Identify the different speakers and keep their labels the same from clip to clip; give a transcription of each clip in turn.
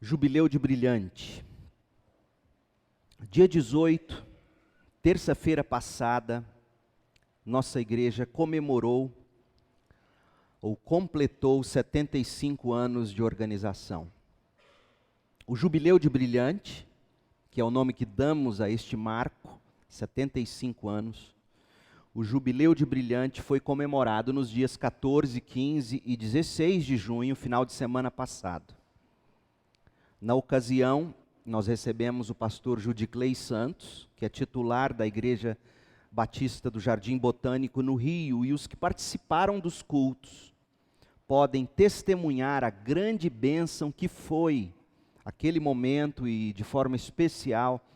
Speaker 1: Jubileu de Brilhante. Dia 18, terça-feira passada, nossa igreja comemorou ou completou 75 anos de organização. O Jubileu de Brilhante, que é o nome que damos a este marco, 75 anos, o Jubileu de Brilhante foi comemorado nos dias 14, 15 e 16 de junho, final de semana passado. Na ocasião, nós recebemos o pastor Judiclei Santos, que é titular da Igreja Batista do Jardim Botânico no Rio, e os que participaram dos cultos podem testemunhar a grande bênção que foi aquele momento e, de forma especial,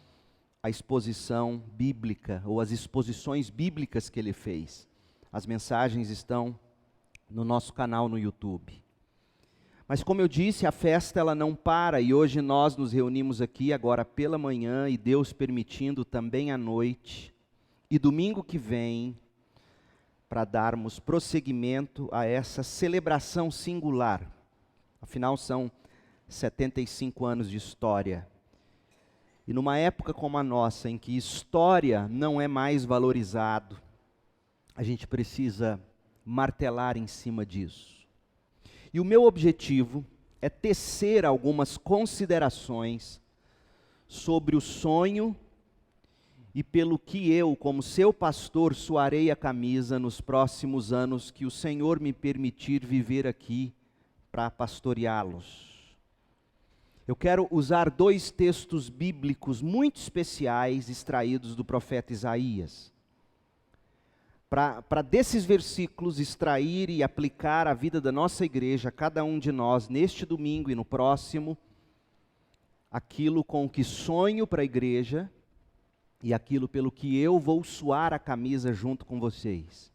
Speaker 1: a exposição bíblica, ou as exposições bíblicas que ele fez. As mensagens estão no nosso canal no YouTube. Mas como eu disse, a festa ela não para, e hoje nós nos reunimos aqui agora pela manhã, e Deus permitindo também à noite, e domingo que vem, para darmos prosseguimento a essa celebração singular. Afinal, são 75 anos de história. E numa época como a nossa, em que história não é mais valorizado, a gente precisa martelar em cima disso. E o meu objetivo é tecer algumas considerações sobre o sonho e pelo que eu, como seu pastor, suarei a camisa nos próximos anos que o Senhor me permitir viver aqui para pastoreá-los. Eu quero usar dois textos bíblicos muito especiais extraídos do profeta Isaías, para desses versículos extrair e aplicar à vida da nossa igreja, cada um de nós, neste domingo e no próximo, aquilo com o que sonho para a igreja e aquilo pelo que eu vou suar a camisa junto com vocês.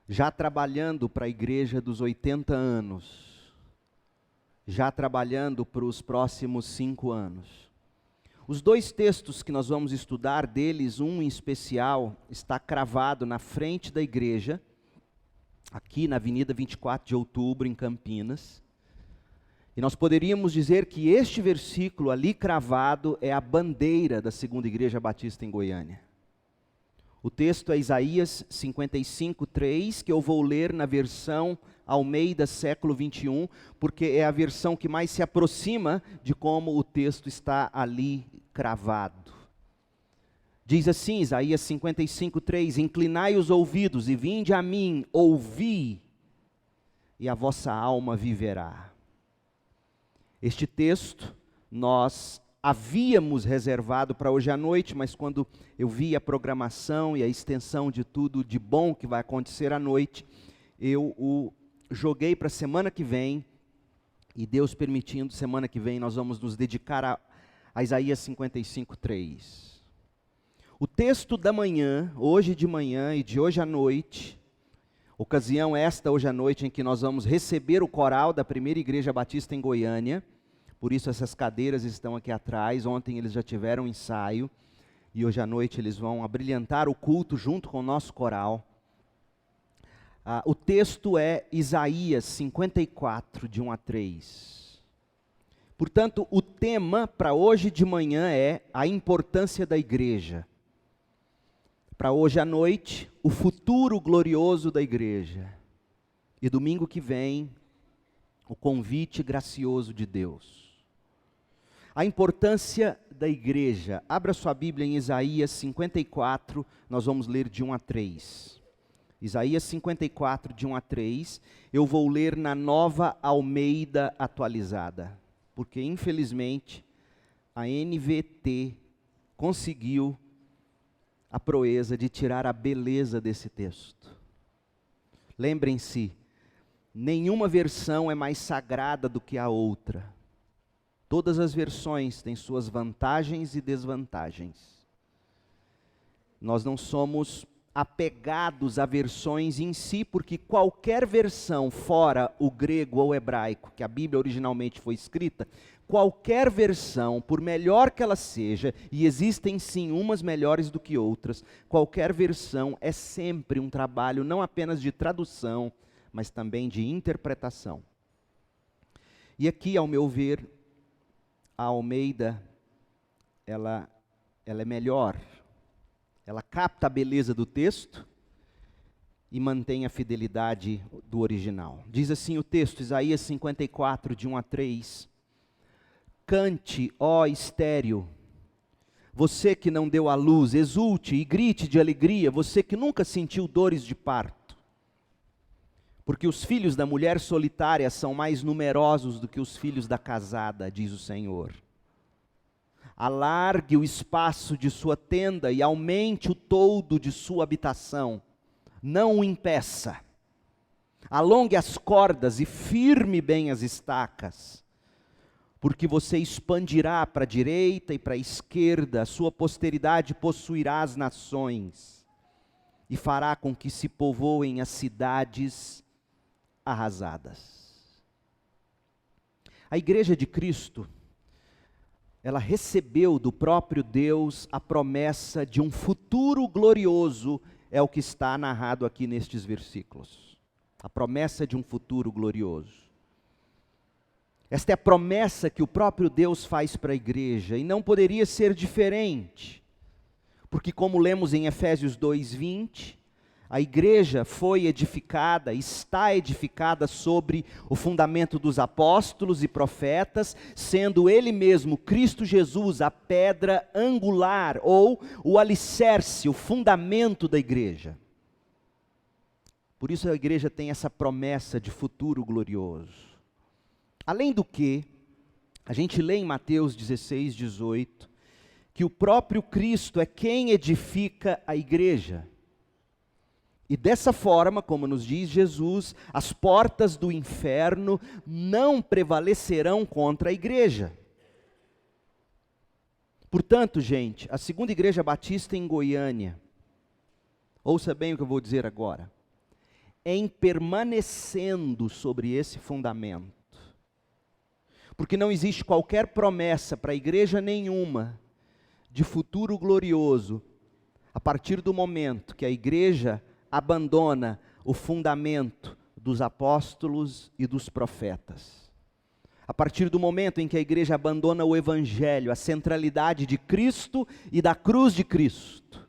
Speaker 1: Já trabalhando para a igreja dos 80 anos, já trabalhando para os próximos 5 anos. Os dois textos que nós vamos estudar, deles um em especial, está cravado na frente da igreja, aqui na Avenida 24 de Outubro, em Campinas. E nós poderíamos dizer que este versículo ali cravado é a bandeira da Segunda Igreja Batista em Goiânia. O texto é Isaías 55:3, que eu vou ler na versão Almeida século 21, porque é a versão que mais se aproxima de como o texto está ali cravado. Diz assim, Isaías 55:3, inclinai os ouvidos e vinde a mim, ouvi, e a vossa alma viverá. Este texto nós havíamos reservado para hoje à noite, mas quando eu vi a programação e a extensão de tudo de bom que vai acontecer à noite, eu o joguei para a semana que vem, e Deus permitindo, semana que vem nós vamos nos dedicar a Isaías 55:3. O texto da manhã, hoje de manhã e de hoje à noite, ocasião esta hoje à noite em que nós vamos receber o coral da Primeira Igreja Batista em Goiânia, por isso essas cadeiras estão aqui atrás. Ontem eles já tiveram ensaio, e hoje à noite eles vão abrilhantar o culto junto com o nosso coral. O texto é Isaías 54, de 1 a 3. Portanto, o tema para hoje de manhã é a importância da igreja. Para hoje à noite, o futuro glorioso da igreja. E domingo que vem, o convite gracioso de Deus. A importância da igreja. Abra sua Bíblia em Isaías 54, nós vamos ler de 1 a 3. Isaías 54, de 1 a 3, eu vou ler na Nova Almeida atualizada, porque infelizmente a NVT conseguiu a proeza de tirar a beleza desse texto. Lembrem-se, nenhuma versão é mais sagrada do que a outra. Todas as versões têm suas vantagens e desvantagens. Nós não somos apegados a versões em si, porque qualquer versão fora o grego ou hebraico, que a Bíblia originalmente foi escrita, qualquer versão, por melhor que ela seja, e existem sim umas melhores do que outras, qualquer versão é sempre um trabalho não apenas de tradução, mas também de interpretação. E aqui, ao meu ver, a Almeida, ela é melhor. Ela capta a beleza do texto e mantém a fidelidade do original. Diz assim o texto, Isaías 54, de 1 a 3. Cante, ó estéril, você que não deu à luz, exulte e grite de alegria, você que nunca sentiu dores de parto. Porque os filhos da mulher solitária são mais numerosos do que os filhos da casada, diz o Senhor. Alargue o espaço de sua tenda e aumente o toldo de sua habitação. Não o impeça. Alongue as cordas e firme bem as estacas. Porque você expandirá para a direita e para a esquerda, a sua posteridade possuirá as nações e fará com que se povoem as cidades arrasadas. A igreja de Cristo, ela recebeu do próprio Deus a promessa de um futuro glorioso, é o que está narrado aqui nestes versículos. A promessa de um futuro glorioso. Esta é a promessa que o próprio Deus faz para a igreja, e não poderia ser diferente, porque como lemos em Efésios 2:20, a igreja foi edificada, está edificada sobre o fundamento dos apóstolos e profetas, sendo ele mesmo, Cristo Jesus, a pedra angular, ou o alicerce, o fundamento da igreja. Por isso a igreja tem essa promessa de futuro glorioso. Além do que, a gente lê em Mateus 16:18, que o próprio Cristo é quem edifica a igreja. E dessa forma, como nos diz Jesus, as portas do inferno não prevalecerão contra a igreja. Portanto, gente, a Segunda Igreja Batista em Goiânia, ouça bem o que eu vou dizer agora, em permanecendo sobre esse fundamento, porque não existe qualquer promessa para a igreja nenhuma de futuro glorioso, a partir do momento que a igreja abandona o fundamento dos apóstolos e dos profetas. A partir do momento em que a igreja abandona o evangelho, a centralidade de Cristo e da cruz de Cristo.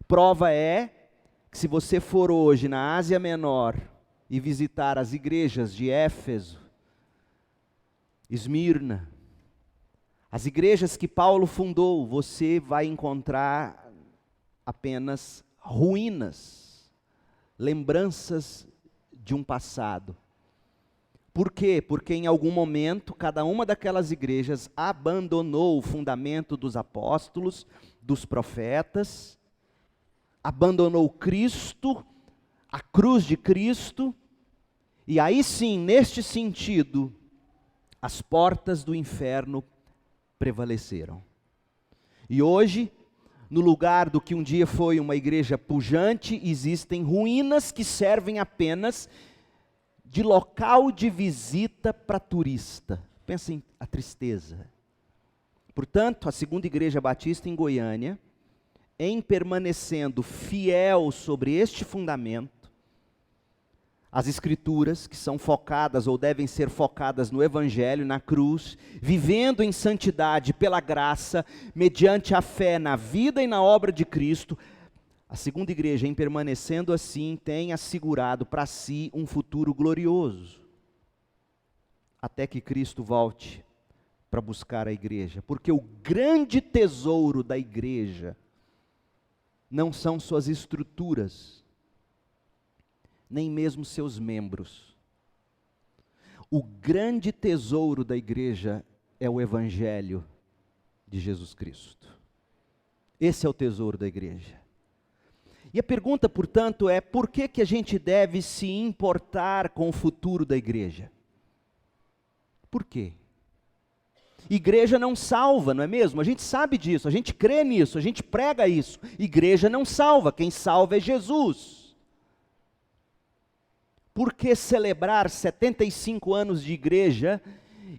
Speaker 1: Prova é que se você for hoje na Ásia Menor e visitar as igrejas de Éfeso, Esmirna, as igrejas que Paulo fundou, você vai encontrar apenas ruínas, lembranças de um passado. Por quê? Porque em algum momento, cada uma daquelas igrejas abandonou o fundamento dos apóstolos, dos profetas, abandonou Cristo, a cruz de Cristo, e aí sim, neste sentido, as portas do inferno prevaleceram. E hoje, no lugar do que um dia foi uma igreja pujante, existem ruínas que servem apenas de local de visita para turista. Pensem a tristeza. Portanto, a Segunda Igreja Batista em Goiânia, em permanecendo fiel sobre este fundamento, as Escrituras, que são focadas ou devem ser focadas no Evangelho, na cruz, vivendo em santidade pela graça, mediante a fé na vida e na obra de Cristo, a Segunda Igreja, em permanecendo assim, tem assegurado para si um futuro glorioso, até que Cristo volte para buscar a igreja, porque o grande tesouro da igreja não são suas estruturas, nem mesmo seus membros. O grande tesouro da igreja é o Evangelho de Jesus Cristo. Esse é o tesouro da igreja. E a pergunta, portanto, é: por que que a gente deve se importar com o futuro da igreja? Por quê? Igreja não salva, não é mesmo? A gente sabe disso, a gente crê nisso, a gente prega isso. Igreja não salva, quem salva é Jesus. Por que celebrar 75 anos de igreja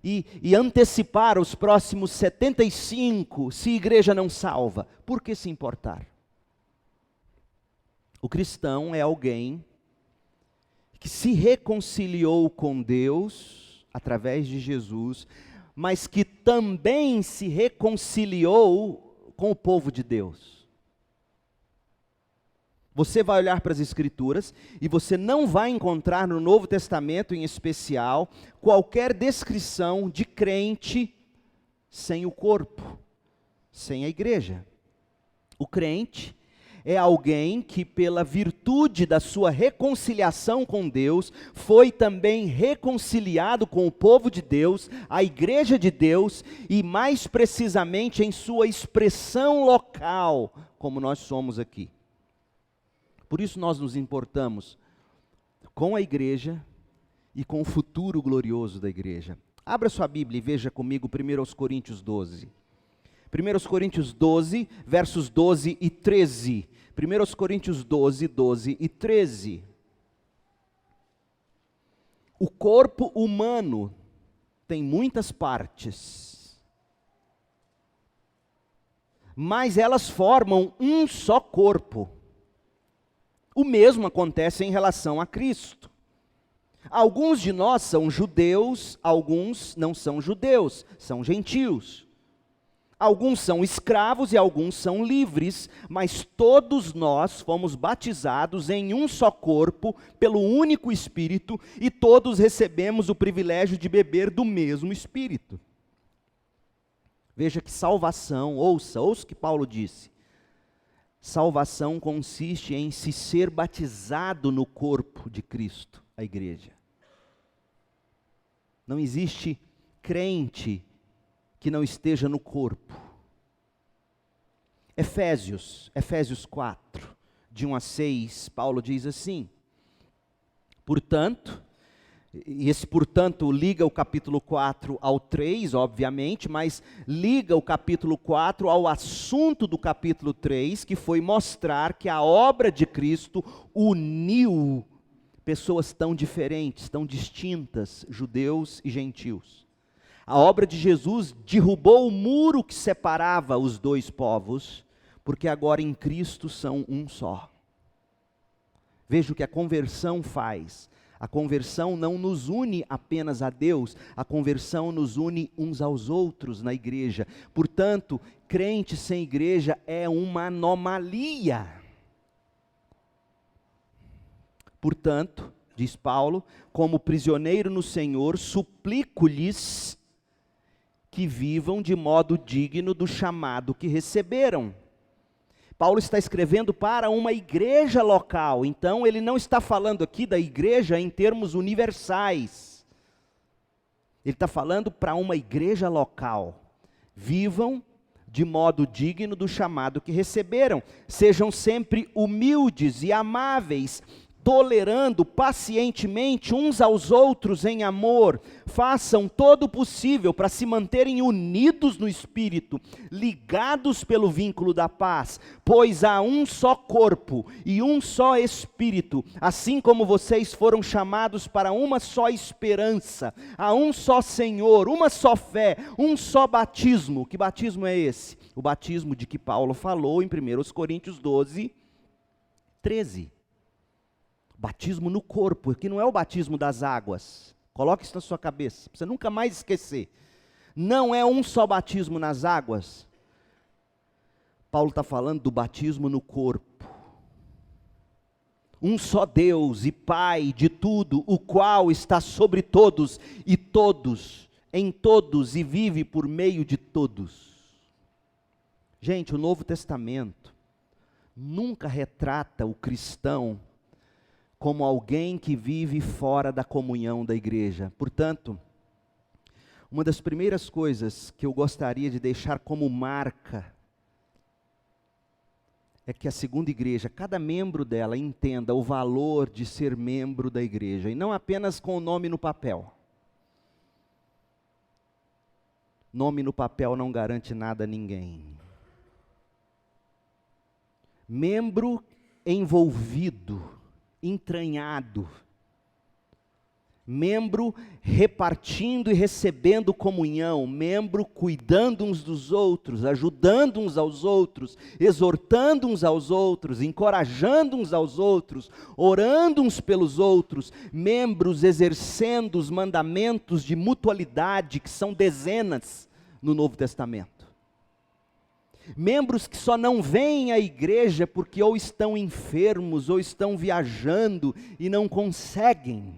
Speaker 1: e antecipar os próximos 75 se igreja não salva? Por que se importar? O cristão é alguém que se reconciliou com Deus através de Jesus, mas que também se reconciliou com o povo de Deus. Você vai olhar para as Escrituras e você não vai encontrar no Novo Testamento, em especial, qualquer descrição de crente sem o corpo, sem a igreja. O crente é alguém que, pela virtude da sua reconciliação com Deus, foi também reconciliado com o povo de Deus, a igreja de Deus, e mais precisamente em sua expressão local, como nós somos aqui. Por isso nós nos importamos com a igreja e com o futuro glorioso da igreja. Abra sua Bíblia e veja comigo 1 Coríntios 12. 1 Coríntios 12, versos 12 e 13. 1 Coríntios 12, 12 e 13. O corpo humano tem muitas partes, mas elas formam um só corpo. O mesmo acontece em relação a Cristo. Alguns de nós são judeus, alguns não são judeus, são gentios. Alguns são escravos e alguns são livres, mas todos nós fomos batizados em um só corpo, pelo único Espírito, e todos recebemos o privilégio de beber do mesmo Espírito. Veja que salvação, ouça o que Paulo disse. Salvação consiste em se ser batizado no corpo de Cristo, a igreja. Não existe crente que não esteja no corpo. Efésios 4, de 1 a 6, Paulo diz assim: portanto, e esse portanto liga o capítulo 4 ao 3, obviamente, mas liga o capítulo 4 ao assunto do capítulo 3, que foi mostrar que a obra de Cristo uniu pessoas tão diferentes, tão distintas, judeus e gentios. A obra de Jesus derrubou o muro que separava os dois povos, porque agora em Cristo são um só. Veja o que a conversão faz. A conversão não nos une apenas a Deus, a conversão nos une uns aos outros na igreja. Portanto, crente sem igreja é uma anomalia. Portanto, diz Paulo, como prisioneiro no Senhor, suplico-lhes que vivam de modo digno do chamado que receberam. Paulo está escrevendo para uma igreja local, então ele não está falando aqui da igreja em termos universais. Ele está falando para uma igreja local. Vivam de modo digno do chamado que receberam. Sejam sempre humildes e amáveis, tolerando pacientemente uns aos outros em amor. Façam todo o possível para se manterem unidos no Espírito, ligados pelo vínculo da paz, pois há um só corpo e um só Espírito, assim como vocês foram chamados para uma só esperança, há um só Senhor, uma só fé, um só batismo. Que batismo é esse? O batismo de que Paulo falou em 1 Coríntios 12, 13. Batismo no corpo, que não é o batismo das águas. Coloque isso na sua cabeça, para você nunca mais esquecer. Não é um só batismo nas águas. Paulo está falando do batismo no corpo. Um só Deus e Pai de tudo, o qual está sobre todos e todos, em todos e vive por meio de todos. Gente, o Novo Testamento nunca retrata o cristão como alguém que vive fora da comunhão da igreja. Portanto, uma das primeiras coisas que eu gostaria de deixar como marca é que a segunda igreja, cada membro dela entenda o valor de ser membro da igreja, e não apenas com o nome no papel. Nome no papel não garante nada a ninguém. Membro envolvido, entranhado, membro repartindo e recebendo comunhão, membro cuidando uns dos outros, ajudando uns aos outros, exortando uns aos outros, encorajando uns aos outros, orando uns pelos outros, membros exercendo os mandamentos de mutualidade, que são dezenas no Novo Testamento. Membros que só não vêm à igreja porque ou estão enfermos, ou estão viajando e não conseguem.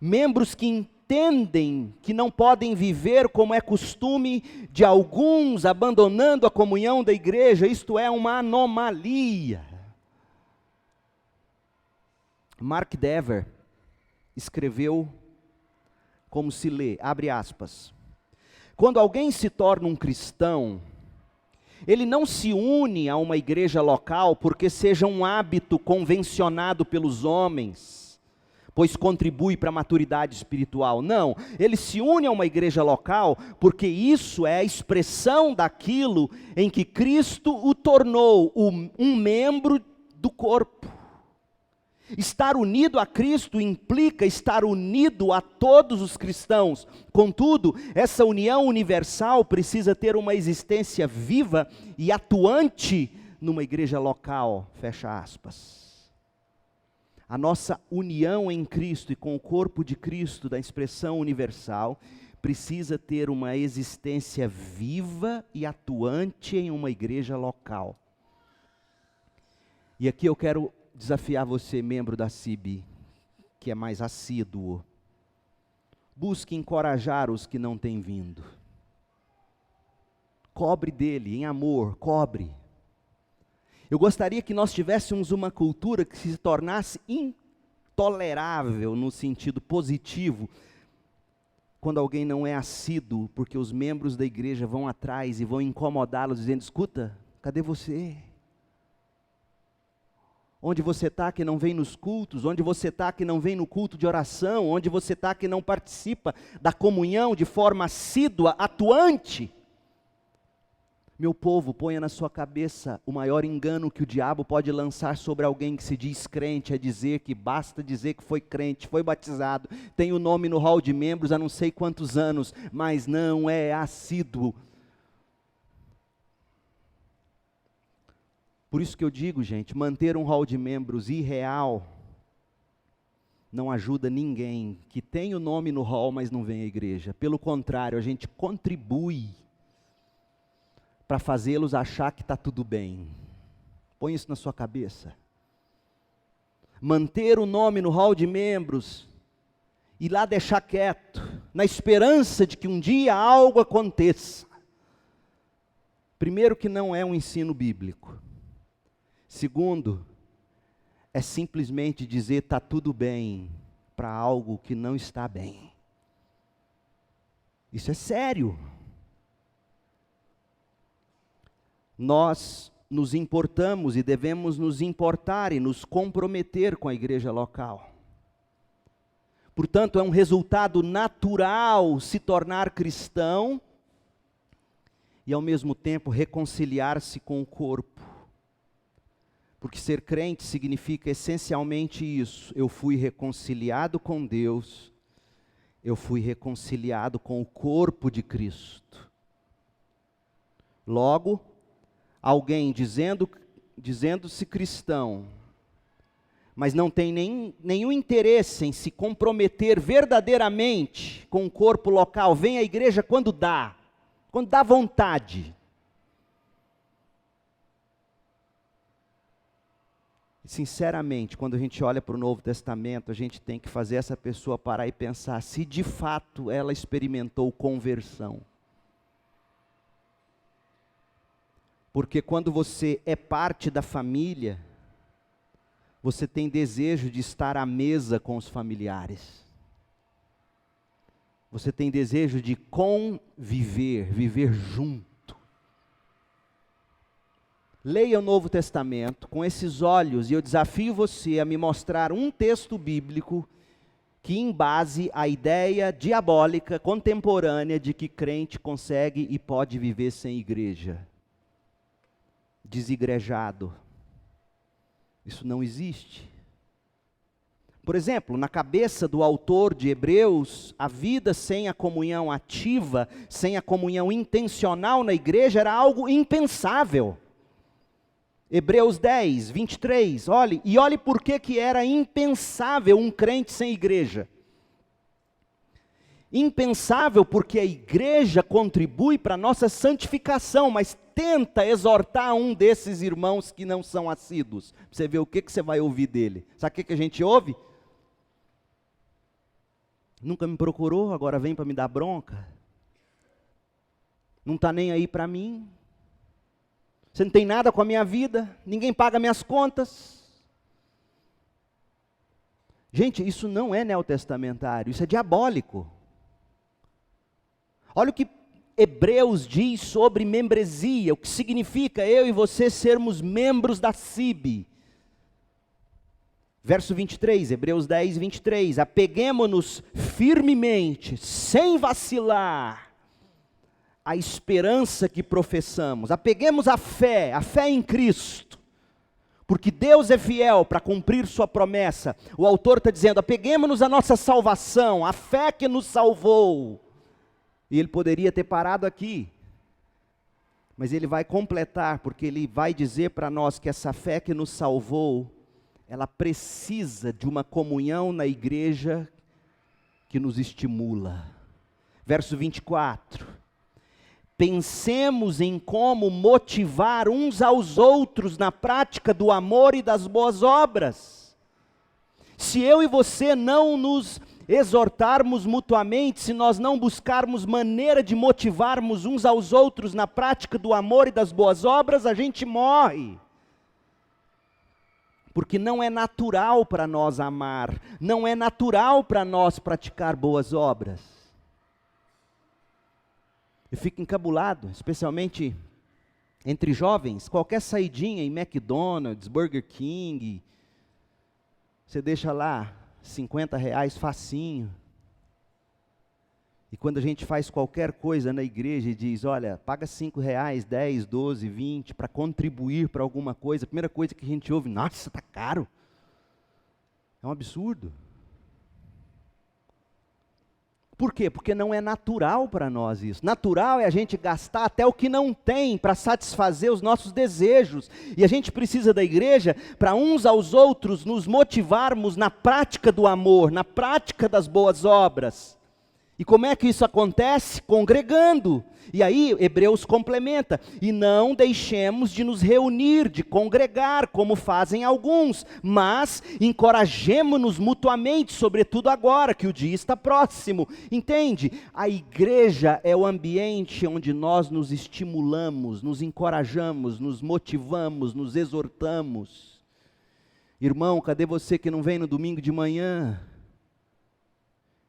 Speaker 1: Membros que entendem que não podem viver como é costume de alguns, abandonando a comunhão da igreja, isto é uma anomalia. Mark Dever escreveu como se lê, abre aspas, quando alguém se torna um cristão, ele não se une a uma igreja local porque seja um hábito convencionado pelos homens, pois contribui para a maturidade espiritual. Não, ele se une a uma igreja local porque isso é a expressão daquilo em que Cristo o tornou um membro do corpo. Estar unido a Cristo implica estar unido a todos os cristãos. Contudo, essa união universal precisa ter uma existência viva e atuante numa igreja local. Fecha aspas. A nossa união em Cristo e com o corpo de Cristo, da expressão universal, precisa ter uma existência viva e atuante em uma igreja local. E aqui eu quero desafiar você, membro da CIB, que é mais assíduo. Busque encorajar os que não têm vindo. Cobre dele, em amor, cobre. Eu gostaria que nós tivéssemos uma cultura que se tornasse intolerável no sentido positivo, quando alguém não é assíduo, porque os membros da igreja vão atrás e vão incomodá-los, dizendo, escuta, cadê você? Onde você está que não vem nos cultos? Onde você está que não vem no culto de oração? Onde você está que não participa da comunhão de forma assídua, atuante? Meu povo, ponha na sua cabeça, o maior engano que o diabo pode lançar sobre alguém que se diz crente, é dizer que basta dizer que foi crente, foi batizado, tem o nome no hall de membros há não sei quantos anos, mas não é assíduo. Por isso que eu digo, gente, manter um hall de membros irreal não ajuda ninguém que tem o nome no hall, mas não vem à igreja. Pelo contrário, a gente contribui para fazê-los achar que está tudo bem. Põe isso na sua cabeça. Manter o nome no hall de membros e lá deixar quieto, na esperança de que um dia algo aconteça. Primeiro, que não é um ensino bíblico. Segundo, é simplesmente dizer está tudo bem para algo que não está bem. Isso é sério. Nós nos importamos e devemos nos importar e nos comprometer com a igreja local. Portanto, é um resultado natural se tornar cristão e ao mesmo tempo reconciliar-se com o corpo. Porque ser crente significa essencialmente isso. Eu fui reconciliado com Deus, eu fui reconciliado com o corpo de Cristo. Logo, alguém dizendo-se cristão, mas não tem nenhum interesse em se comprometer verdadeiramente com o corpo local, vem à igreja quando dá vontade. Sinceramente, quando a gente olha para o Novo Testamento, a gente tem que fazer essa pessoa parar e pensar se de fato ela experimentou conversão. Porque quando você é parte da família, você tem desejo de estar à mesa com os familiares. Você tem desejo de conviver, viver junto. Leia o Novo Testamento com esses olhos e eu desafio você a me mostrar um texto bíblico que embase a ideia diabólica contemporânea de que crente consegue e pode viver sem igreja. Desigrejado. Isso não existe. Por exemplo, na cabeça do autor de Hebreus, a vida sem a comunhão ativa, sem a comunhão intencional na igreja, era algo impensável. Hebreus 10, 23, olhe por que era impensável um crente sem igreja. Impensável porque a igreja contribui para a nossa santificação, mas tenta exortar um desses irmãos que não são assíduos. Pra você ver o que você vai ouvir dele. Sabe o que a gente ouve? Nunca me procurou, agora vem para me dar bronca. Não está nem aí para mim. Você não tem nada com a minha vida, ninguém paga minhas contas. Gente, isso não é neotestamentário, isso é diabólico. Olha o que Hebreus diz sobre membresia, o que significa eu e você sermos membros da CIB. Verso 23, Hebreus 10, 23, apeguemo-nos firmemente, sem vacilar, à esperança que professamos, apeguemos a fé em Cristo, porque Deus é fiel para cumprir sua promessa. O autor está dizendo, apeguemo-nos à nossa salvação, a fé que nos salvou, e ele poderia ter parado aqui, mas ele vai completar, porque ele vai dizer para nós que essa fé que nos salvou, ela precisa de uma comunhão na igreja que nos estimula. Verso 24. Pensemos em como motivar uns aos outros na prática do amor e das boas obras. Se eu e você não nos exortarmos mutuamente, se nós não buscarmos maneira de motivarmos uns aos outros na prática do amor e das boas obras, a gente morre. Porque não é natural para nós amar, não é natural para nós praticar boas obras. Eu fico encabulado, especialmente entre jovens, qualquer saidinha em McDonald's, Burger King, você deixa lá R$50 facinho. E quando a gente faz qualquer coisa na igreja e diz, olha, paga R$5, 10, 12, 20, para contribuir para alguma coisa, a primeira coisa que a gente ouve, nossa, está caro. É um absurdo. Por quê? Porque não é natural para nós isso. Natural é a gente gastar até o que não tem para satisfazer os nossos desejos. E a gente precisa da igreja para uns aos outros nos motivarmos na prática do amor, na prática das boas obras. E como é que isso acontece? Congregando. E aí Hebreus complementa, e não deixemos de nos reunir, de congregar, como fazem alguns, mas encorajemo-nos mutuamente, sobretudo agora, que o dia está próximo. Entende? A igreja é o ambiente onde nós nos estimulamos, nos encorajamos, nos motivamos, nos exortamos. Irmão, cadê você que não vem no domingo de manhã?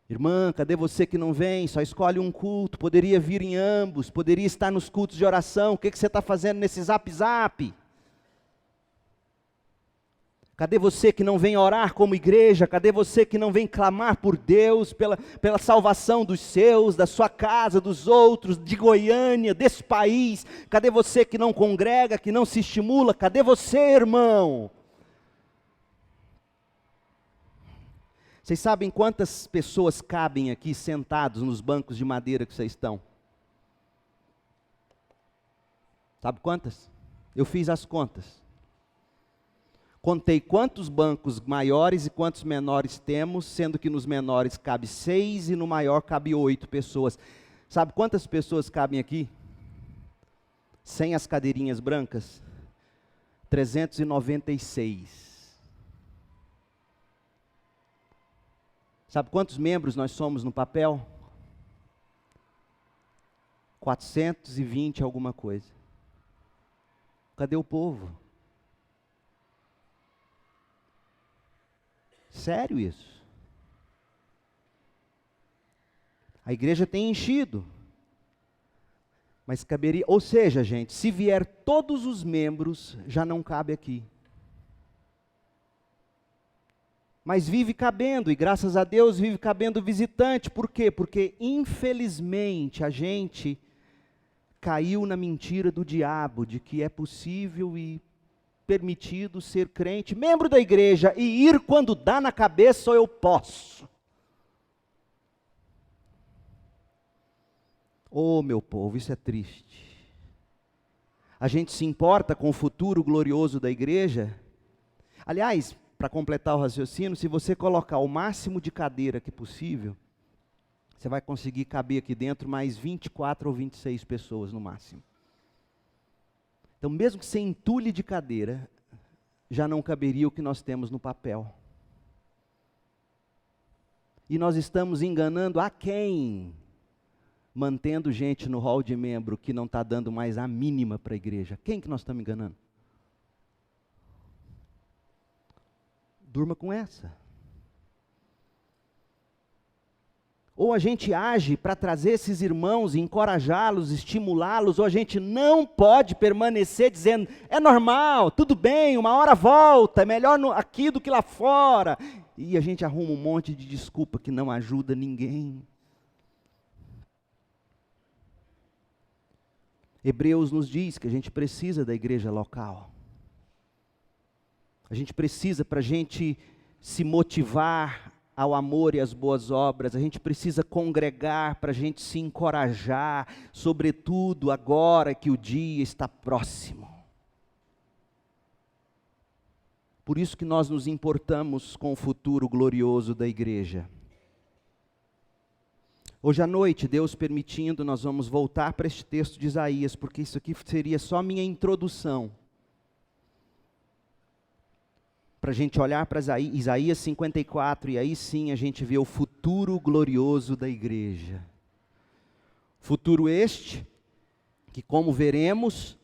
Speaker 1: Irmã, cadê você que não vem? Só escolhe um culto, poderia vir em ambos, poderia estar nos cultos de oração. O que você está fazendo nesse zap? Cadê você que não vem orar como igreja? Cadê você que não vem clamar por Deus, pela salvação dos seus, da sua casa, dos outros, de Goiânia, desse país? Cadê você que não congrega, que não se estimula? Cadê você, irmão? Vocês sabem quantas pessoas cabem aqui sentados nos bancos de madeira que vocês estão? Sabe quantas? Eu fiz as contas. Contei quantos bancos maiores e quantos menores temos, sendo que nos menores cabe 6 e no maior cabe 8 pessoas. Sabe quantas pessoas cabem aqui? Sem as cadeirinhas brancas? 396. Sabe quantos membros nós somos no papel? 420 alguma coisa. Cadê o povo? Sério isso? A igreja tem enchido. Mas caberia, ou seja, gente, se vier todos os membros, já não cabe aqui. Mas vive cabendo, e graças a Deus vive cabendo visitante. Por quê? Porque infelizmente a gente caiu na mentira do diabo, de que é possível e permitido ser crente, membro da igreja, e ir quando dá na cabeça ou eu posso. Oh, meu povo, isso é triste. A gente se importa com o futuro glorioso da igreja? Aliás, para completar o raciocínio, se você colocar o máximo de cadeira que possível, você vai conseguir caber aqui dentro mais 24 ou 26 pessoas no máximo. Então, mesmo que você entulhe de cadeira, já não caberia o que nós temos no papel. E nós estamos enganando a quem? Mantendo gente no hall de membro que não está dando mais a mínima para a igreja. Quem que nós estamos enganando? Durma com essa. Ou a gente age para trazer esses irmãos, encorajá-los, estimulá-los, ou a gente não pode permanecer dizendo, é normal, tudo bem, uma hora volta, é melhor aqui do que lá fora. E a gente arruma um monte de desculpa que não ajuda ninguém. Hebreus nos diz que a gente precisa da igreja local. A gente precisa, para a gente se motivar ao amor e às boas obras, a gente precisa congregar para a gente se encorajar, sobretudo agora que o dia está próximo. Por isso que nós nos importamos com o futuro glorioso da igreja. Hoje à noite, Deus permitindo, nós vamos voltar para este texto de Isaías, porque isso aqui seria só minha introdução. Para a gente olhar para Isaías 54, e aí sim a gente vê o futuro glorioso da igreja. Futuro este, que como veremos,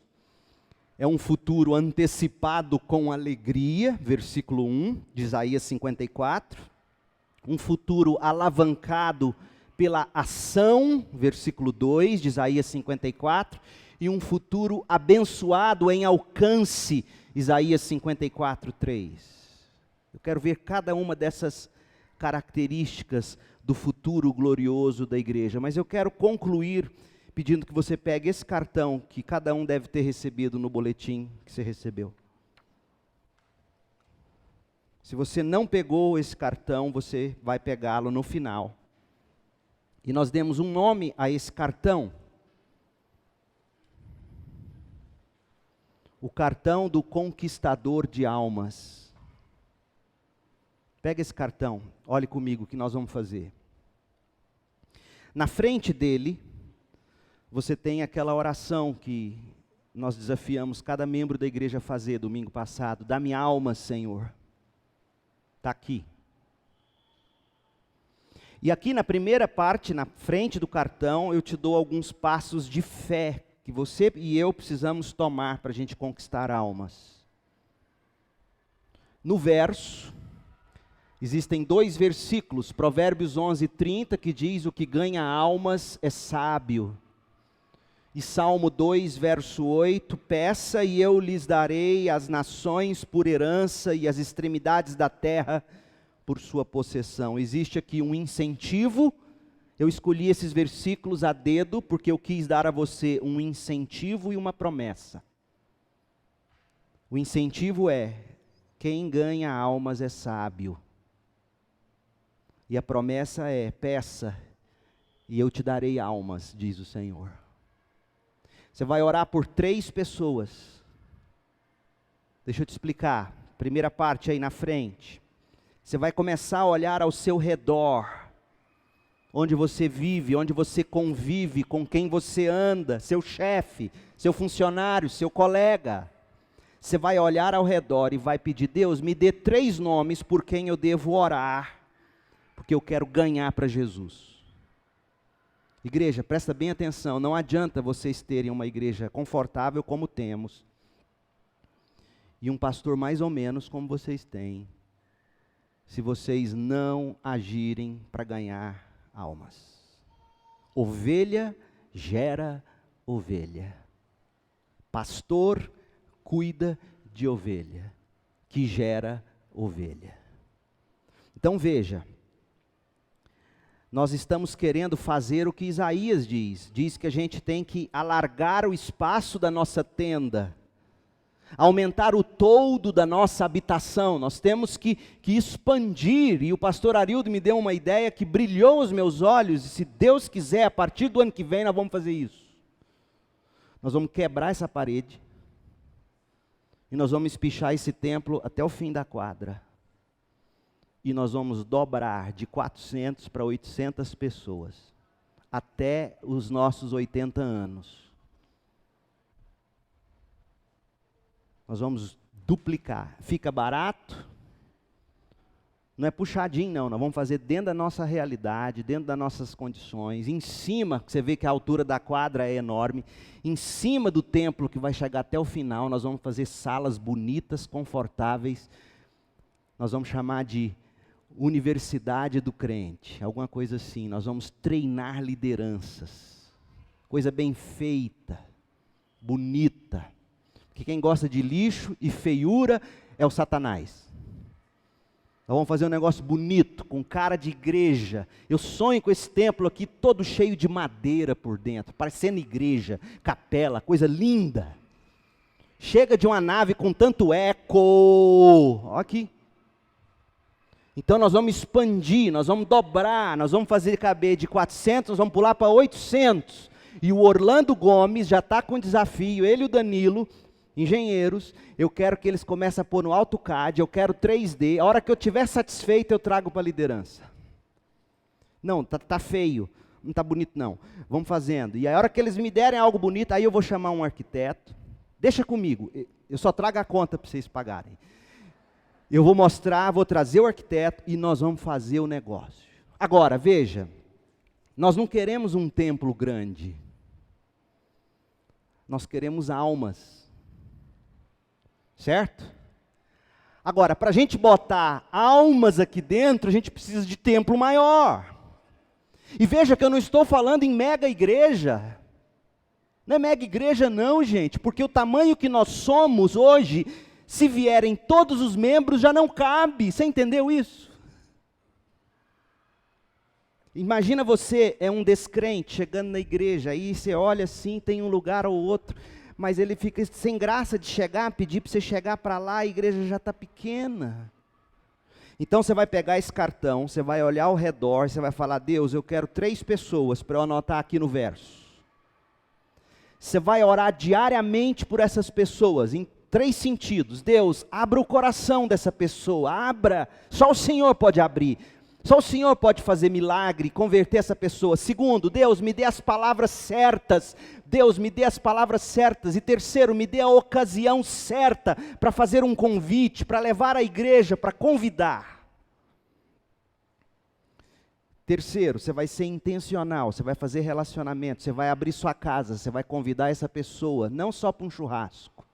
Speaker 1: é um futuro antecipado com alegria, versículo 1 de Isaías 54. Um futuro alavancado pela ação, versículo 2 de Isaías 54. E um futuro abençoado em alcance, Isaías 54, 3. Eu quero ver cada uma dessas características do futuro glorioso da igreja. Mas eu quero concluir pedindo que você pegue esse cartão que cada um deve ter recebido no boletim que você recebeu. Se você não pegou esse cartão, você vai pegá-lo no final. E nós demos um nome a esse cartão. O cartão do conquistador de almas. Pega esse cartão, olhe comigo o que nós vamos fazer. Na frente dele, você tem aquela oração que nós desafiamos cada membro da igreja a fazer domingo passado. Dá-me alma, Senhor. Está aqui. E aqui na primeira parte, na frente do cartão, eu te dou alguns passos de fé que você e eu precisamos tomar para a gente conquistar almas. No verso, existem 2 versículos, Provérbios 11:30, que diz: o que ganha almas é sábio. E Salmo 2, verso 8, peça e eu lhes darei as nações por herança e as extremidades da terra por sua possessão. Existe aqui um incentivo. Eu escolhi esses versículos a dedo porque eu quis dar a você um incentivo e uma promessa. O incentivo é: quem ganha almas é sábio. E a promessa é: peça e eu te darei almas, diz o Senhor. Você vai orar por 3 pessoas. Deixa eu te explicar. Primeira parte aí na frente. Você vai começar a olhar ao seu redor, onde você vive, onde você convive, com quem você anda, seu chefe, seu funcionário, seu colega. Você vai olhar ao redor e vai pedir: Deus, me dê 3 nomes por quem eu devo orar, porque eu quero ganhar para Jesus. Igreja, presta bem atenção, não adianta vocês terem uma igreja confortável como temos, e um pastor mais ou menos como vocês têm, se vocês não agirem para ganhar almas. Ovelha gera ovelha. Pastor cuida de ovelha, que gera ovelha. Então veja, nós estamos querendo fazer o que Isaías diz. Diz que a gente tem que alargar o espaço da nossa tenda. aumentar o toldo da nossa habitação, nós temos que expandir, e o pastor Arildo me deu uma ideia que brilhou os meus olhos, e se Deus quiser, a partir do ano que vem nós vamos fazer isso. Nós vamos quebrar essa parede, e nós vamos espichar esse templo até o fim da quadra, e nós vamos dobrar de 400 para 800 pessoas, até os nossos 80 anos. Nós vamos duplicar. Fica barato, não é puxadinho não, nós vamos fazer dentro da nossa realidade, dentro das nossas condições. Em cima, você vê que a altura da quadra é enorme, em cima do templo que vai chegar até o final, nós vamos fazer salas bonitas, confortáveis, nós vamos chamar de Universidade do Crente, alguma coisa assim. Nós vamos treinar lideranças, coisa bem feita, bonita. Porque quem gosta de lixo e feiura é o Satanás. Nós vamos fazer um negócio bonito, com cara de igreja. Eu sonho com esse templo aqui todo cheio de madeira por dentro, parecendo igreja, capela, coisa linda. Chega de uma nave com tanto eco. Olha aqui. Então nós vamos expandir, nós vamos dobrar, nós vamos fazer caber de 400, nós vamos pular para 800. E o Orlando Gomes já está com desafio, ele e o Danilo, engenheiros, eu quero que eles comecem a pôr no AutoCAD, eu quero 3D, a hora que eu estiver satisfeito eu trago para a liderança. Não, tá feio, não está bonito não, vamos fazendo. E a hora que eles me derem algo bonito, aí eu vou chamar um arquiteto, deixa comigo, eu só trago a conta para vocês pagarem. Eu vou mostrar, vou trazer o arquiteto e nós vamos fazer o negócio. Agora, veja, nós não queremos um templo grande, nós queremos almas. Certo? Agora, para a gente botar almas aqui dentro, a gente precisa de templo maior. E veja que eu não estou falando em mega igreja. Não é mega igreja não, gente, porque o tamanho que nós somos hoje, se vierem todos os membros, já não cabe. Você entendeu isso? Imagina você, é um descrente, chegando na igreja, aí você olha assim, tem um lugar ou outro, mas ele fica sem graça de chegar, pedir para você chegar para lá, a igreja já está pequena. Então você vai pegar esse cartão, você vai olhar ao redor, você vai falar, Deus, eu quero 3 pessoas para eu anotar aqui no verso. Você vai orar diariamente por essas pessoas, em 3 sentidos. Deus, abra o coração dessa pessoa, abra, só o Senhor pode abrir. Só o Senhor pode fazer milagre, converter essa pessoa. Segundo, Deus, me dê as palavras certas. Deus, me dê as palavras certas. E terceiro, me dê a ocasião certa para fazer um convite, para levar a igreja, para convidar. Terceiro, você vai ser intencional, você vai fazer relacionamento, você vai abrir sua casa, você vai convidar essa pessoa, não só para um churrasco.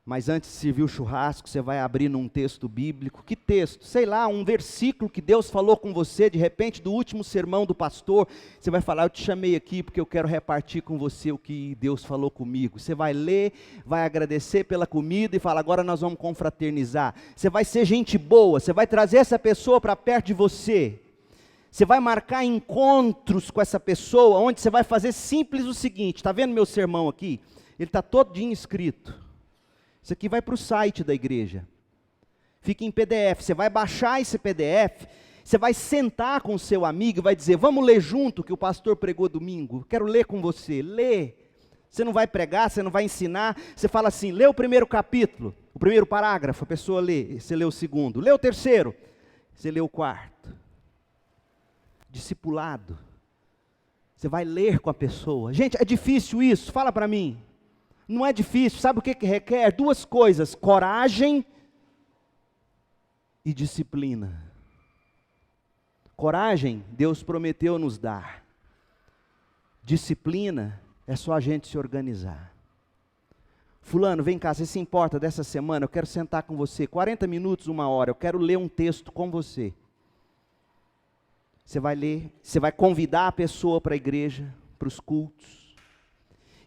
Speaker 1: Mas antes de servir o churrasco, você vai abrir num texto bíblico. Que texto? Sei lá, um versículo que Deus falou com você, de repente, do último sermão do pastor. Você vai falar, eu te chamei aqui porque eu quero repartir com você o que Deus falou comigo. Você vai ler, vai agradecer pela comida e fala, agora nós vamos confraternizar. Você vai ser gente boa, você vai trazer essa pessoa para perto de você. Você vai marcar encontros com essa pessoa, onde você vai fazer simples o seguinte, está vendo meu sermão aqui? Ele está todinho escrito. Isso aqui vai para o site da igreja. Fica em PDF. Você vai baixar esse PDF, você vai sentar com o seu amigo e vai dizer, vamos ler junto o que o pastor pregou domingo. Quero ler com você. Lê. Você não vai pregar, você não vai ensinar. Você fala assim, lê o primeiro capítulo, o primeiro parágrafo, a pessoa lê. Você lê o segundo. Lê o terceiro. Você lê o quarto. Discipulado. Você vai ler com a pessoa. Gente, é difícil isso? Fala para mim. Não é difícil, sabe o que requer? 2 coisas, coragem e disciplina. Coragem, Deus prometeu nos dar. Disciplina, é só a gente se organizar. Fulano, vem cá, você se importa dessa semana? Eu quero sentar com você, 40 minutos, 1 hora, eu quero ler um texto com você. Você vai ler, você vai convidar a pessoa para a igreja, para os cultos.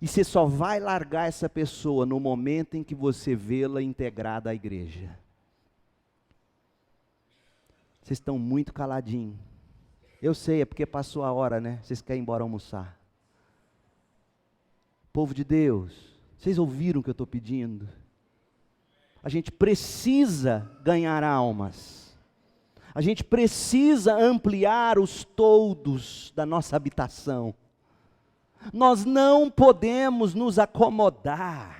Speaker 1: E você só vai largar essa pessoa no momento em que você vê-la integrada à igreja. Vocês estão muito caladinhos. Eu sei, é porque passou a hora, né? Vocês querem ir embora almoçar. Povo de Deus, Vocês ouviram o que eu estou pedindo? A gente precisa ganhar almas. A gente precisa ampliar os toldos da nossa habitação. Nós não podemos nos acomodar.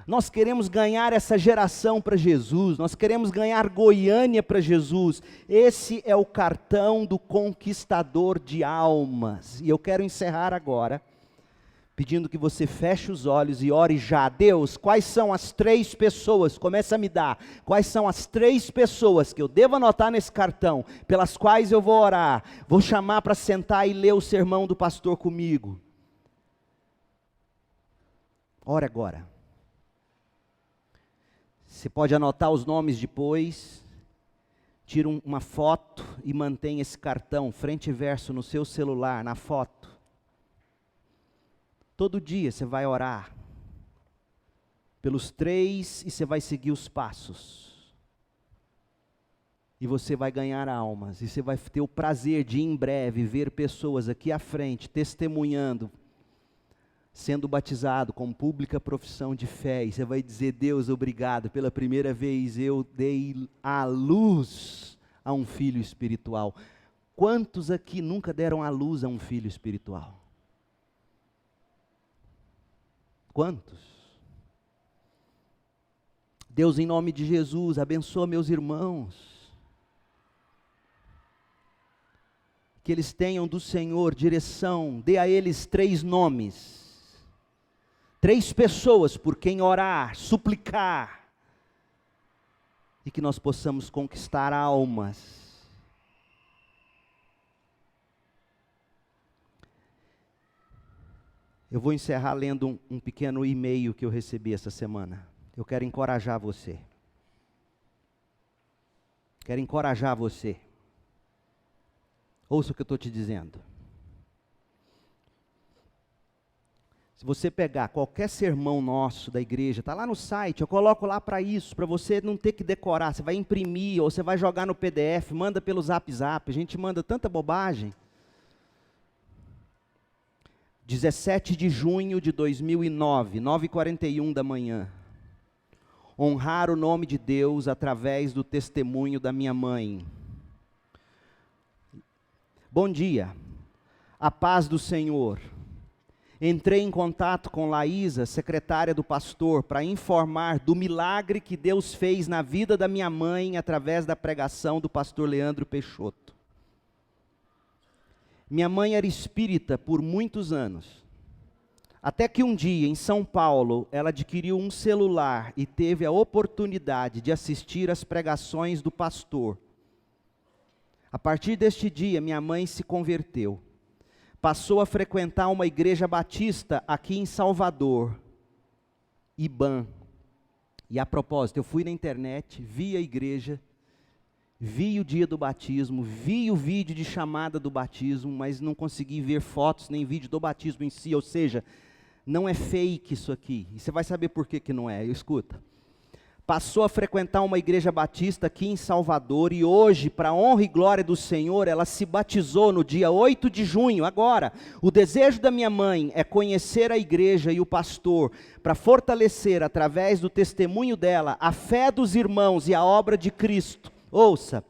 Speaker 1: Nós queremos ganhar essa geração para Jesus, nós queremos ganhar Goiânia para Jesus. Esse é o cartão do conquistador de almas. E eu quero encerrar agora, pedindo que você feche os olhos e ore já. Deus, quais são as 3 pessoas, começa a me dar, quais são as 3 pessoas que eu devo anotar nesse cartão, pelas quais eu vou orar, vou chamar para sentar e ler o sermão do pastor comigo. Ore agora. Você pode anotar os nomes depois, tira uma foto e mantém esse cartão, frente e verso, no seu celular, na foto. Todo dia você vai orar pelos 3 e você vai seguir os passos. E você vai ganhar almas, e você vai ter o prazer de em breve ver pessoas aqui à frente, testemunhando, sendo batizado com pública profissão de fé, e você vai dizer: Deus, obrigado, pela primeira vez eu dei à luz a um filho espiritual. Quantos aqui nunca deram à luz a um filho espiritual? Quantos? Deus, em nome de Jesus, abençoa meus irmãos, que eles tenham do Senhor direção, dê a eles 3 nomes, 3 pessoas por quem orar, suplicar, e que nós possamos conquistar almas. Eu vou encerrar lendo um pequeno e-mail que eu recebi essa semana. Eu quero encorajar você. Quero encorajar você. Ouça o que eu estou te dizendo. Se você pegar qualquer sermão nosso da igreja, está lá no site, eu coloco lá para isso, para você não ter que decorar. Você vai imprimir, ou você vai jogar no PDF, manda pelo Zap, a gente manda tanta bobagem. 17 de junho de 2009, 9h41 da manhã. Honrar o nome de Deus através do testemunho da minha mãe. Bom dia, a paz do Senhor. Entrei em contato com Laísa, secretária do pastor, para informar do milagre que Deus fez na vida da minha mãe através da pregação do pastor Leandro Peixoto. Minha mãe era espírita por muitos anos, até que um dia, em São Paulo, ela adquiriu um celular e teve a oportunidade de assistir às pregações do pastor. A partir deste dia, minha mãe se converteu. Passou a frequentar uma igreja batista aqui em Salvador, IBAN. E a propósito, eu fui na internet, vi a igreja, vi o dia do batismo, vi o vídeo de chamada do batismo, mas não consegui ver fotos nem vídeo do batismo em si, ou seja, não é fake isso aqui. E você vai saber por que não é, escuta. Passou a frequentar uma igreja batista aqui em Salvador e hoje, para a honra e glória do Senhor, ela se batizou no dia 8 de junho, agora. O desejo da minha mãe é conhecer a igreja e o pastor, para fortalecer através do testemunho dela a fé dos irmãos e a obra de Cristo. Ouça,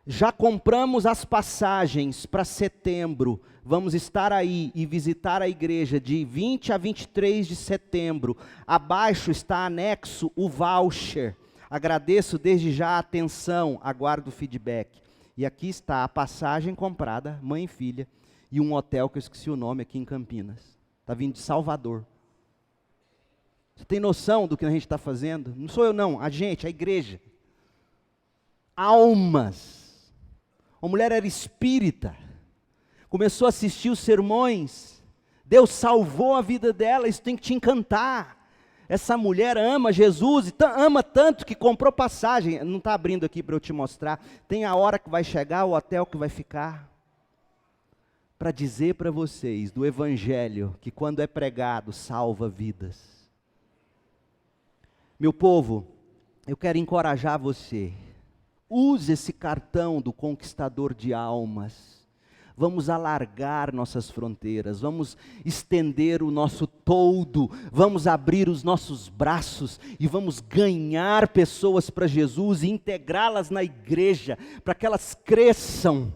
Speaker 1: já compramos as passagens para setembro, vamos estar aí e visitar a igreja de 20 a 23 de setembro, abaixo está anexo o voucher, agradeço desde já a atenção, aguardo o feedback. E aqui está a passagem comprada, mãe e filha, e um hotel que eu esqueci o nome aqui em Campinas, está vindo de Salvador. Você tem noção do que a gente está fazendo? Não sou eu não, a gente, a igreja. Almas. Uma mulher era espírita, começou a assistir os sermões, Deus salvou a vida dela, isso tem que te encantar. Essa mulher ama Jesus, e ama tanto que comprou passagem, não está abrindo aqui para eu te mostrar, tem a hora que vai chegar, o hotel que vai ficar, para dizer para vocês do Evangelho, que quando é pregado, salva vidas. Meu povo, eu quero encorajar você. Use esse cartão do conquistador de almas. vamos alargar nossas fronteiras, vamos estender o nosso toldo, vamos abrir os nossos braços e vamos ganhar pessoas para Jesus e integrá-las na igreja, para que elas cresçam.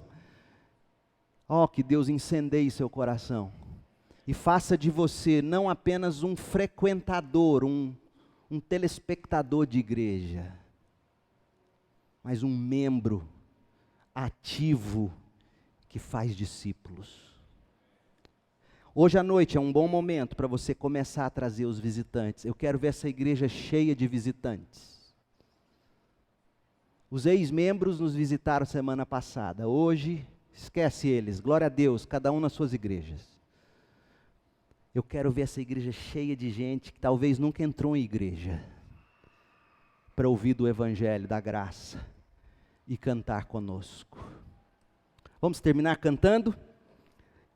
Speaker 1: Oh, que Deus incendeie seu coração e faça de você não apenas um frequentador, um telespectador de igreja, mas um membro ativo que faz discípulos. Hoje à noite é um bom momento para você começar a trazer os visitantes. Eu quero ver essa igreja cheia de visitantes. Os ex-membros nos visitaram semana passada. Hoje, esquece eles, glória a Deus, cada um nas suas igrejas. Eu quero ver essa igreja cheia de gente que talvez nunca entrou em igreja, para ouvir do Evangelho, da graça, e cantar conosco. Vamos terminar cantando?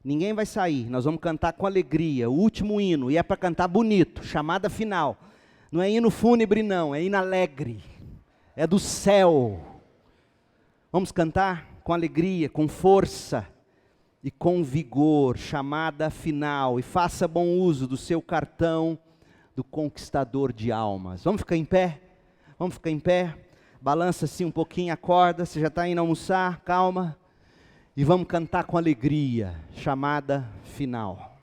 Speaker 1: Ninguém vai sair, nós vamos cantar com alegria, o último hino, e é para cantar bonito, chamada final. Não é hino fúnebre não, é hino alegre, é do céu. Vamos cantar com alegria, com força e com vigor, chamada final, e faça bom uso do seu cartão do conquistador de almas. Vamos ficar em pé? Vamos ficar em pé? Balança assim um pouquinho a corda, você já está indo almoçar, calma. E vamos cantar com alegria, chamada final.